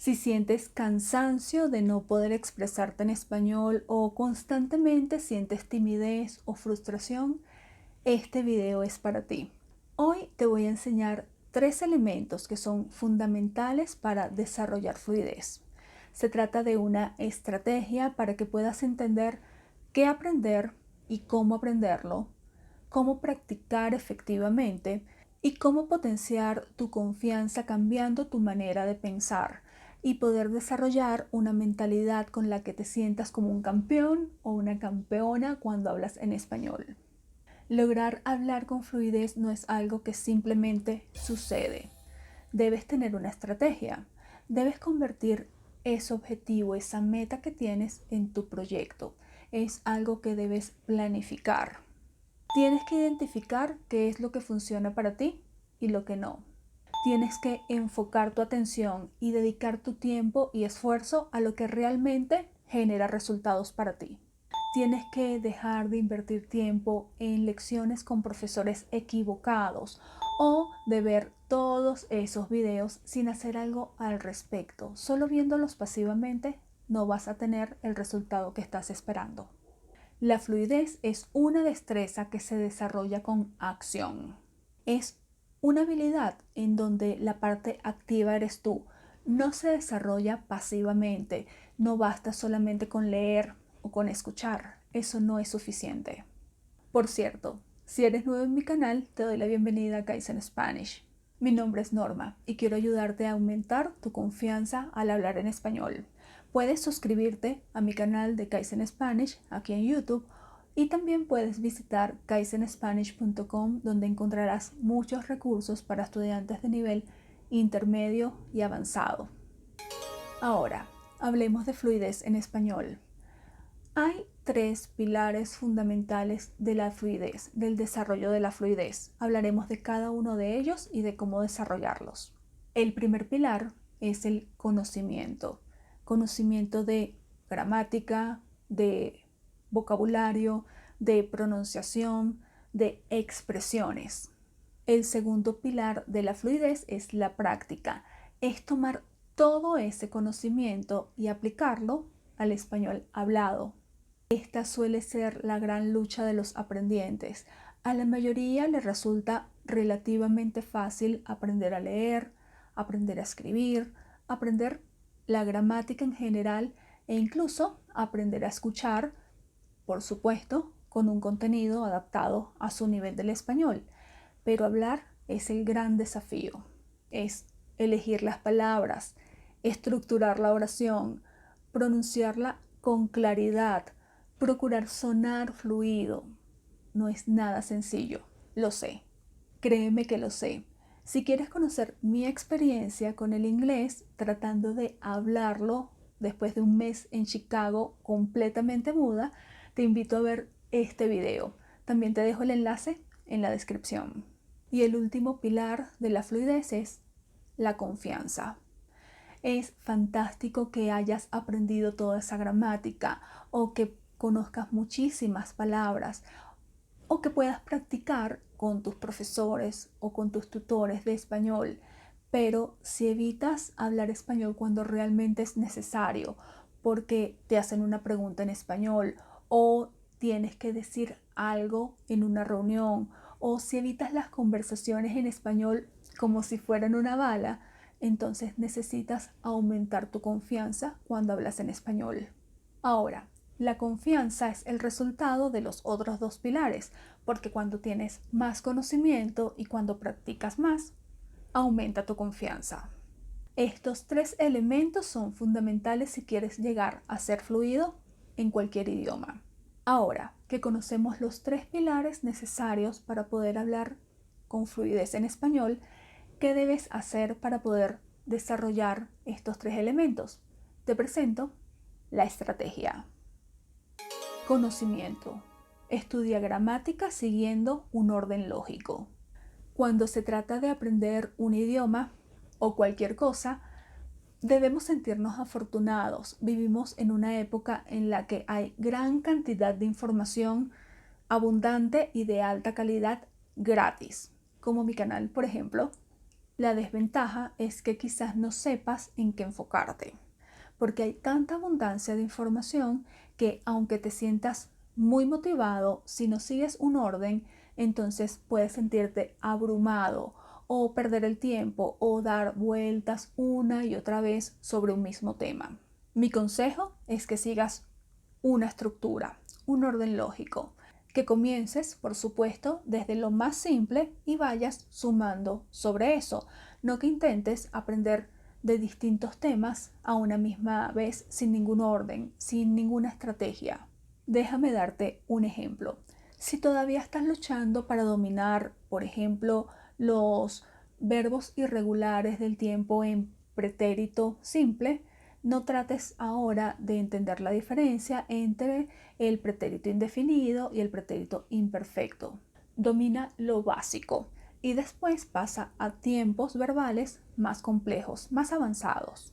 Si sientes cansancio de no poder expresarte en español o constantemente sientes timidez o frustración, este video es para ti. Hoy te voy a enseñar 3 elementos que son fundamentales para desarrollar fluidez. Se trata de una estrategia para que puedas entender qué aprender y cómo aprenderlo, cómo practicar efectivamente y cómo potenciar tu confianza cambiando tu manera de pensar y poder desarrollar una mentalidad con la que te sientas como un campeón o una campeona cuando hablas en español. Lograr hablar con fluidez no es algo que simplemente sucede. Debes tener una estrategia. Debes convertir ese objetivo, esa meta que tienes en tu proyecto. Es algo que debes planificar. Tienes que identificar qué es lo que funciona para ti y lo que no. Tienes que enfocar tu atención y dedicar tu tiempo y esfuerzo a lo que realmente genera resultados para ti. Tienes que dejar de invertir tiempo en lecciones con profesores equivocados o de ver todos esos videos sin hacer algo al respecto. Solo viéndolos pasivamente no vas a tener el resultado que estás esperando. La fluidez es una destreza que se desarrolla con acción. Es una habilidad en donde la parte activa eres tú. No se desarrolla pasivamente. No basta solamente con leer o con escuchar. Eso no es suficiente. Por cierto, si eres nuevo en mi canal, te doy la bienvenida a Kaizen Spanish. Mi nombre es Norma y quiero ayudarte a aumentar tu confianza al hablar en español. Puedes suscribirte a mi canal de Kaizen Spanish aquí en YouTube y también puedes visitar kaizenspanish.com, donde encontrarás muchos recursos para estudiantes de nivel intermedio y avanzado. Ahora, hablemos de fluidez en español. Hay 3 pilares fundamentales de la fluidez, del desarrollo de la fluidez. Hablaremos de cada uno de ellos y de cómo desarrollarlos. El primer pilar es el conocimiento. Conocimiento de gramática, de vocabulario, de pronunciación, de expresiones. El segundo pilar de la fluidez es la práctica. Es tomar todo ese conocimiento y aplicarlo al español hablado. Esta suele ser la gran lucha de los aprendientes. A la mayoría les resulta relativamente fácil aprender a leer, aprender a escribir, aprender la gramática en general e incluso aprender a escuchar, por supuesto, con un contenido adaptado a su nivel del español. Pero hablar es el gran desafío. Es elegir las palabras, estructurar la oración, pronunciarla con claridad, procurar sonar fluido. No es nada sencillo, lo sé. Créeme que lo sé. Si quieres conocer mi experiencia con el inglés tratando de hablarlo después de un mes en Chicago completamente muda, te invito a ver este video. También te dejo el enlace en la descripción. Y el último pilar de la fluidez es la confianza. Es fantástico que hayas aprendido toda esa gramática o que conozcas muchísimas palabras o que puedas practicar con tus profesores o con tus tutores de español. Pero si evitas hablar español cuando realmente es necesario, porque te hacen una pregunta en español o tienes que decir algo en una reunión, o si evitas las conversaciones en español como si fueran una bala, entonces necesitas aumentar tu confianza cuando hablas en español. Ahora, la confianza es el resultado de los otros 2 pilares, porque cuando tienes más conocimiento y cuando practicas más, aumenta tu confianza. Estos 3 elementos son fundamentales si quieres llegar a ser fluido en cualquier idioma. Ahora que conocemos los 3 pilares necesarios para poder hablar con fluidez en español, ¿qué debes hacer para poder desarrollar estos 3 elementos? Te presento la estrategia. Conocimiento. Estudia gramática siguiendo un orden lógico. Cuando se trata de aprender un idioma o cualquier cosa, debemos sentirnos afortunados. Vivimos en una época en la que hay gran cantidad de información abundante y de alta calidad gratis, como mi canal, por ejemplo. La desventaja es que quizás no sepas en qué enfocarte, porque hay tanta abundancia de información que aunque te sientas muy motivado, si no sigues un orden, entonces puedes sentirte abrumado o perder el tiempo o dar vueltas una y otra vez sobre un mismo tema. Mi consejo es que sigas una estructura, un orden lógico, que comiences, por supuesto, desde lo más simple y vayas sumando sobre eso, no que intentes aprender de distintos temas a una misma vez sin ningún orden, sin ninguna estrategia. Déjame darte un ejemplo. Si todavía estás luchando para dominar, por ejemplo, los verbos irregulares del tiempo en pretérito simple, no trates ahora de entender la diferencia entre el pretérito indefinido y el pretérito imperfecto. Domina lo básico y después pasa a tiempos verbales más complejos, más avanzados.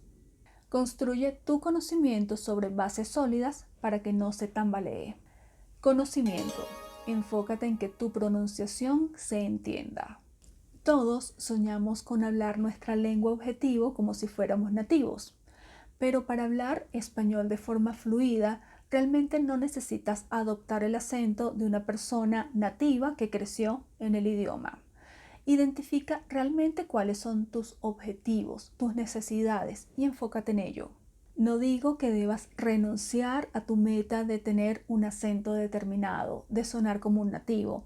Construye tu conocimiento sobre bases sólidas para que no se tambalee. Conocimiento. Enfócate en que tu pronunciación se entienda. Todos soñamos con hablar nuestra lengua objetivo como si fuéramos nativos. Pero para hablar español de forma fluida, realmente no necesitas adoptar el acento de una persona nativa que creció en el idioma. Identifica realmente cuáles son tus objetivos, tus necesidades y enfócate en ello. No digo que debas renunciar a tu meta de tener un acento determinado, de sonar como un nativo,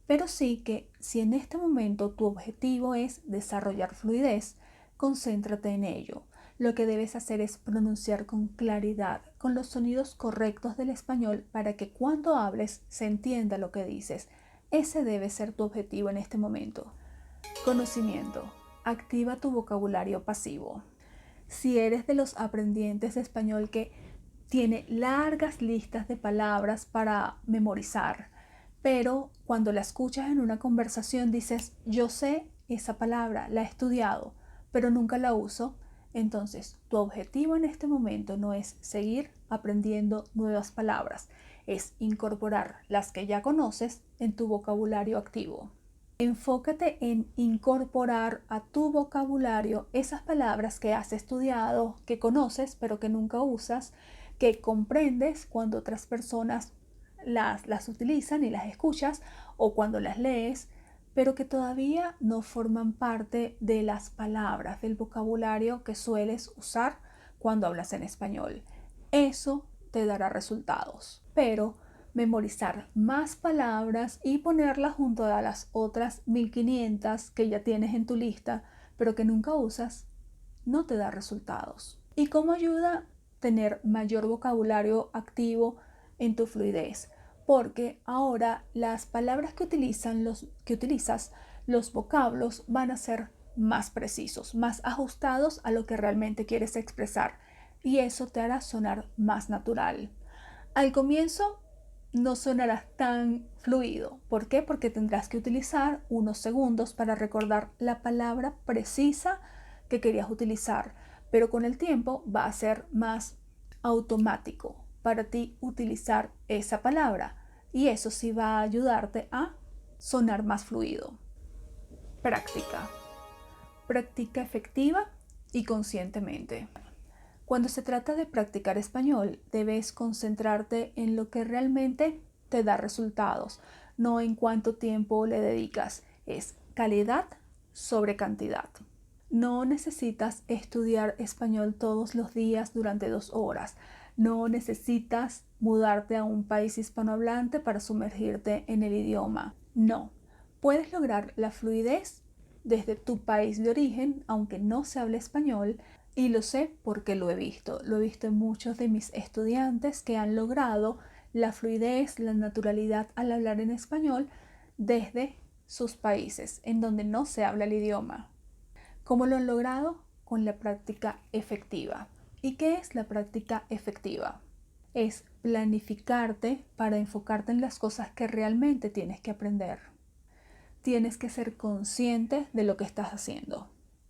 pero sí que si en este momento tu objetivo es desarrollar fluidez, concéntrate en ello. Lo que debes hacer es pronunciar con claridad, con los sonidos correctos del español para que cuando hables se entienda lo que dices. Ese debe ser tu objetivo en este momento. Conocimiento. Activa tu vocabulario pasivo. Si eres de los aprendientes de español que tiene largas listas de palabras para memorizar, pero cuando la escuchas en una conversación dices, yo sé esa palabra, la he estudiado, pero nunca la uso, entonces tu objetivo en este momento no es seguir aprendiendo nuevas palabras, es incorporar las que ya conoces en tu vocabulario activo. Enfócate en incorporar a tu vocabulario esas palabras que has estudiado, que conoces pero que nunca usas, que comprendes cuando otras personas las utilizan y las escuchas o cuando las lees, pero que todavía no forman parte de las palabras, del vocabulario que sueles usar cuando hablas en español. Eso te dará resultados, pero memorizar más palabras y ponerlas junto a las otras 1500 que ya tienes en tu lista, pero que nunca usas, no te da resultados. ¿Y cómo ayuda tener mayor vocabulario activo en tu fluidez? Porque ahora las palabras que utilizas, los vocablos van a ser más precisos, más ajustados a lo que realmente quieres expresar y eso te hará sonar más natural. Al comienzo no sonarás tan fluido. ¿Por qué? Porque tendrás que utilizar unos segundos para recordar la palabra precisa que querías utilizar, pero con el tiempo va a ser más automático para ti utilizar esa palabra y eso sí va a ayudarte a sonar más fluido. Práctica. Práctica efectiva y conscientemente. Cuando se trata de practicar español, debes concentrarte en lo que realmente te da resultados, no en cuánto tiempo le dedicas. Es calidad sobre cantidad. No necesitas estudiar español todos los días durante 2 horas. No necesitas mudarte a un país hispanohablante para sumergirte en el idioma. No. Puedes lograr la fluidez desde tu país de origen, aunque no se hable español, y lo sé porque lo he visto. Lo he visto en muchos de mis estudiantes que han logrado la fluidez, la naturalidad al hablar en español desde sus países, en donde no se habla el idioma. ¿Cómo lo han logrado? Con la práctica efectiva. ¿Y qué es la práctica efectiva? Es planificarte para enfocarte en las cosas que realmente tienes que aprender. Tienes que ser consciente de lo que estás haciendo.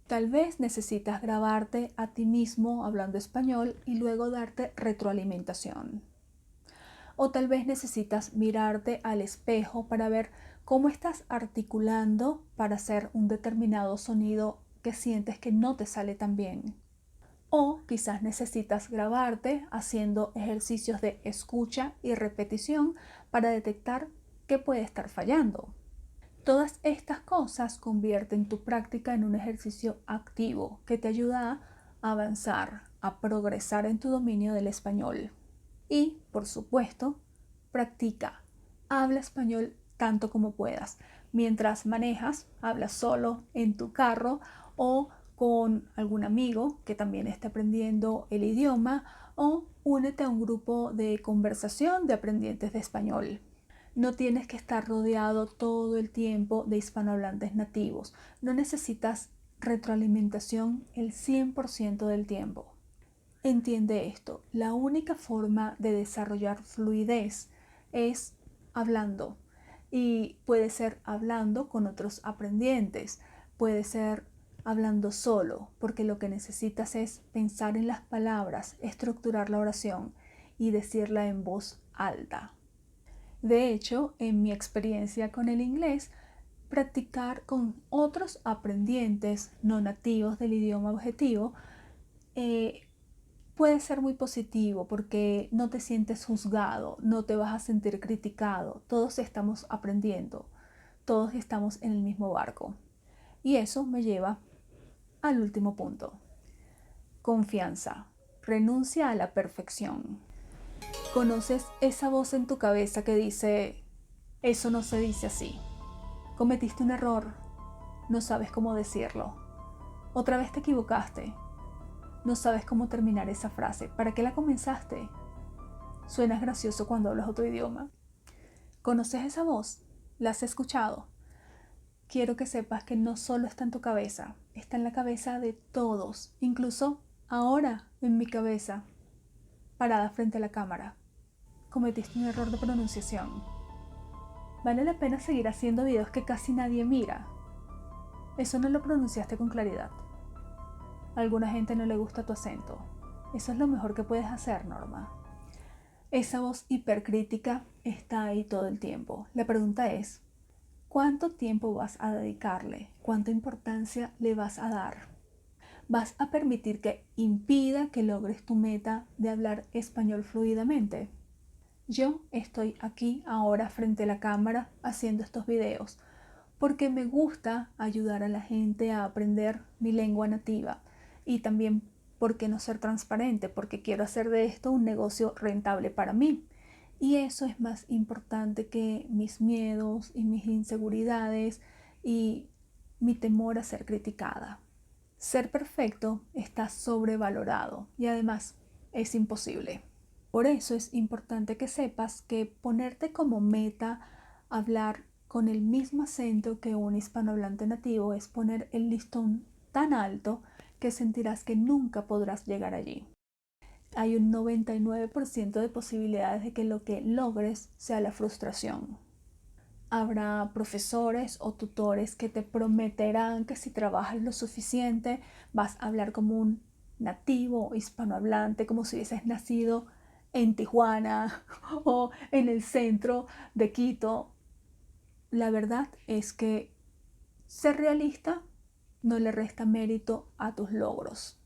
Tal vez necesitas grabarte a ti mismo hablando español y luego darte retroalimentación. O tal vez necesitas mirarte al espejo para ver cómo estás articulando para hacer un determinado sonido que sientes que no te sale tan bien. O quizás necesitas grabarte haciendo ejercicios de escucha y repetición para detectar qué puede estar fallando. Todas estas cosas convierten tu práctica en un ejercicio activo que te ayuda a avanzar, a progresar en tu dominio del español. Y, por supuesto, practica. Habla español tanto como puedas. Mientras manejas, habla solo en tu carro o con algún amigo que también esté aprendiendo el idioma, o únete a un grupo de conversación de aprendientes de español. No tienes que estar rodeado todo el tiempo de hispanohablantes nativos. No necesitas retroalimentación el 100% del tiempo. Entiende esto, la única forma de desarrollar fluidez es hablando, y puede ser hablando con otros aprendientes, puede ser hablando solo, porque lo que necesitas es pensar en las palabras, estructurar la oración y decirla en voz alta. De hecho, en mi experiencia con el inglés, practicar con otros aprendientes no nativos del idioma objetivo puede ser muy positivo porque no te sientes juzgado, no te vas a sentir criticado. Todos estamos aprendiendo, todos estamos en el mismo barco. Y eso me lleva al último punto. Confianza. Renuncia a la perfección. ¿Conoces esa voz en tu cabeza que dice, eso no se dice así? Cometiste un error, no sabes cómo decirlo. Otra vez te equivocaste, no sabes cómo terminar esa frase. ¿Para qué la comenzaste? Suenas gracioso cuando hablas otro idioma. ¿Conoces esa voz? ¿La has escuchado? Quiero que sepas que no solo está en tu cabeza, está en la cabeza de todos, incluso ahora en mi cabeza, parada frente a la cámara. Cometiste un error de pronunciación. Vale la pena seguir haciendo videos que casi nadie mira. Eso no lo pronunciaste con claridad. A alguna gente no le gusta tu acento. Eso es lo mejor que puedes hacer, Norma. Esa voz hipercrítica está ahí todo el tiempo. La pregunta es, ¿cuánto tiempo vas a dedicarle? ¿Cuánta importancia le vas a dar? ¿Vas a permitir que impida que logres tu meta de hablar español fluidamente? Yo estoy aquí ahora frente a la cámara haciendo estos videos porque me gusta ayudar a la gente a aprender mi lengua nativa, y también, ¿por qué no ser transparente? Porque quiero hacer de esto un negocio rentable para mí. Y eso es más importante que mis miedos y mis inseguridades y mi temor a ser criticada. Ser perfecto está sobrevalorado y además es imposible. Por eso es importante que sepas que ponerte como meta hablar con el mismo acento que un hispanohablante nativo es poner el listón tan alto que sentirás que nunca podrás llegar allí. Hay un 99% de posibilidades de que lo que logres sea la frustración. Habrá profesores o tutores que te prometerán que si trabajas lo suficiente vas a hablar como un nativo hispanohablante, como si hubieses nacido en Tijuana o en el centro de Quito. La verdad es que ser realista no le resta mérito a tus logros.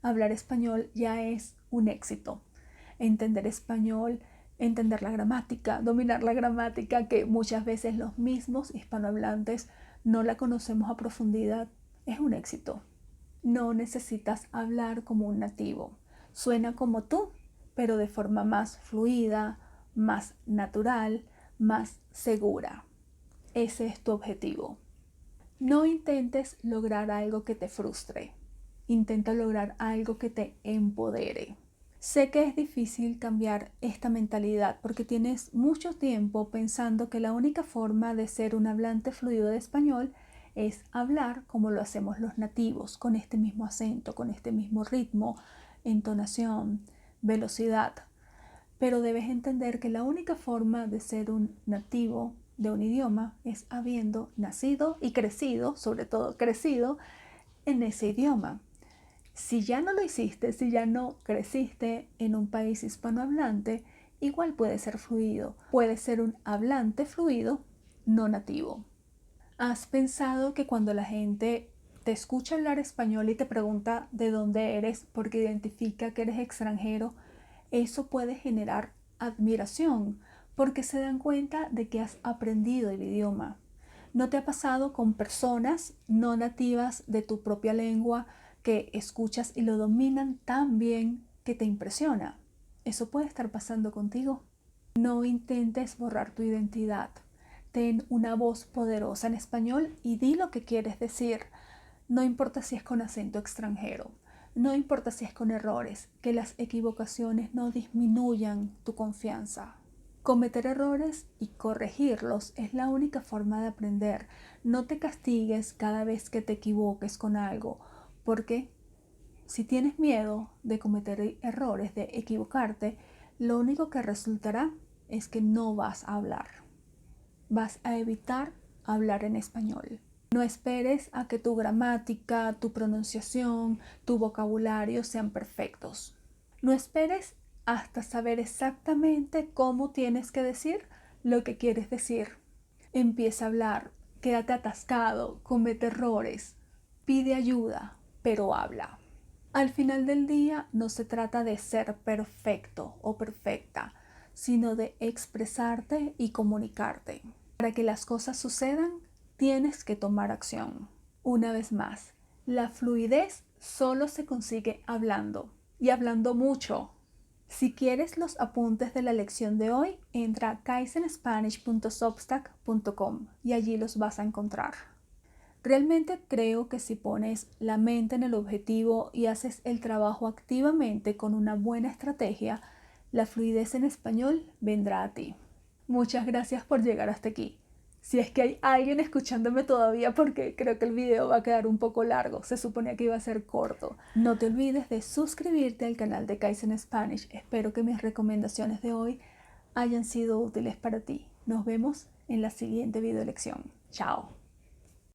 Hablar español ya es un éxito. Entender español, entender la gramática, dominar la gramática, que muchas veces los mismos hispanohablantes no la conocemos a profundidad, es un éxito. No necesitas hablar como un nativo. Suena como tú, pero de forma más fluida, más natural, más segura. Ese es tu objetivo. No intentes lograr algo que te frustre. Intenta lograr algo que te empodere. Sé que es difícil cambiar esta mentalidad porque tienes mucho tiempo pensando que la única forma de ser un hablante fluido de español es hablar como lo hacemos los nativos, con este mismo acento, con este mismo ritmo, entonación, velocidad. Pero debes entender que la única forma de ser un nativo de un idioma es habiendo nacido y crecido, sobre todo crecido, en ese idioma. Si ya no lo hiciste, si ya no creciste en un país hispanohablante, igual puede ser fluido. Puede ser un hablante fluido no nativo. ¿Has pensado que cuando la gente te escucha hablar español y te pregunta de dónde eres porque identifica que eres extranjero, eso puede generar admiración porque se dan cuenta de que has aprendido el idioma. ¿No te ha pasado con personas no nativas de tu propia lengua que escuchas y lo dominan tan bien que te impresiona? Eso puede estar pasando contigo. No intentes borrar tu identidad. Ten una voz poderosa en español y di lo que quieres decir. No importa si es con acento extranjero, no importa si es con errores, que las equivocaciones no disminuyan tu confianza. Cometer errores y corregirlos es la única forma de aprender. No te castigues cada vez que te equivoques con algo, porque si tienes miedo de cometer errores, de equivocarte, lo único que resultará es que no vas a hablar. Vas a evitar hablar en español. No esperes a que tu gramática, tu pronunciación, tu vocabulario sean perfectos. No esperes hasta saber exactamente cómo tienes que decir lo que quieres decir. Empieza a hablar, quédate atascado, comete errores, pide ayuda, pero habla. Al final del día no se trata de ser perfecto o perfecta, sino de expresarte y comunicarte. Para que las cosas sucedan, tienes que tomar acción. Una vez más, la fluidez solo se consigue hablando y hablando mucho. Si quieres los apuntes de la lección de hoy, entra a kaizenspanish.substack.com y allí los vas a encontrar. Realmente creo que si pones la mente en el objetivo y haces el trabajo activamente con una buena estrategia, la fluidez en español vendrá a ti. Muchas gracias por llegar hasta aquí. Si es que hay alguien escuchándome todavía, porque creo que el video va a quedar un poco largo, se suponía que iba a ser corto. No te olvides de suscribirte al canal de Kaizen Spanish. Espero que mis recomendaciones de hoy hayan sido útiles para ti. Nos vemos en la siguiente video lección. Chao.